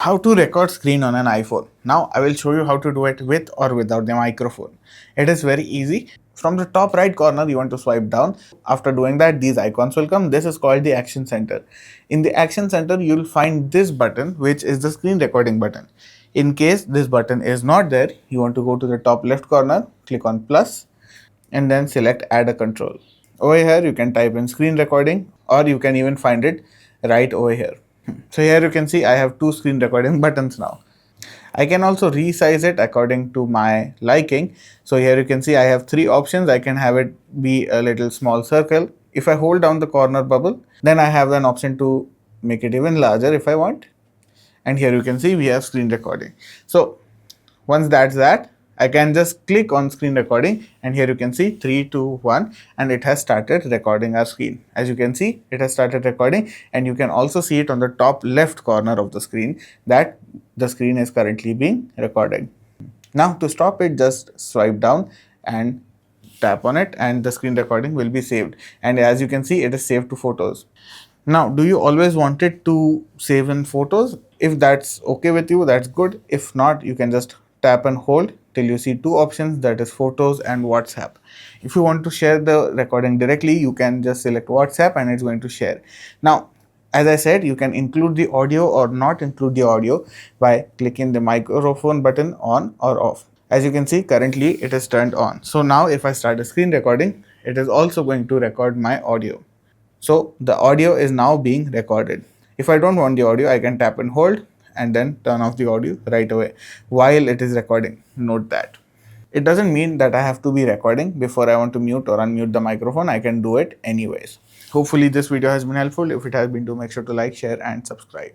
How to record screen on an iPhone. Now I will show you how to do it with or without the microphone. It is very easy. From the top right corner you want to swipe down. After doing that, these icons will come. This is called the action center. In the action center you will find this button, which is the screen recording button. In case this button is not there, you want to go to the top left corner, click on plus, and then select add a control. Over here you can type in screen recording, or you can even find it right over here. So here you can see I have two screen recording buttons now. I can also resize it according to my liking. So here you can see I have three options. I can have it be a little small circle. If I hold down the corner bubble, then I have an option to make it even larger if I want. And here you can see we have screen recording. So once that's that, I can just click on screen recording, and here you can see 3, 2, 1, and it has started recording our screen. As you can see, it has started recording, and you can also see it on the top left corner of the screen that the screen is currently being recorded. Now to stop it, just swipe down and tap on it, and the screen recording will be saved. And as you can see, it is saved to photos. Now, do you always want it to save in photos? If that's okay with you, that's good. If not, you can just tap and hold till you see two options, that is photos and WhatsApp. If you want to share the recording directly, you can just select WhatsApp and it's going to share. Now, as I said, you can include the audio or not include the audio by clicking the microphone button on or off. As you can see, currently it is turned on. So now if I start a screen recording, it is also going to record my audio. So the audio is now being recorded. If I don't want the audio, I can tap and hold and then turn off the audio right away while it is recording. Note that. It doesn't mean that I have to be recording before I want to mute or unmute the microphone. I can do it anyways. Hopefully this video has been helpful. If it has been, do make sure to like, share and subscribe.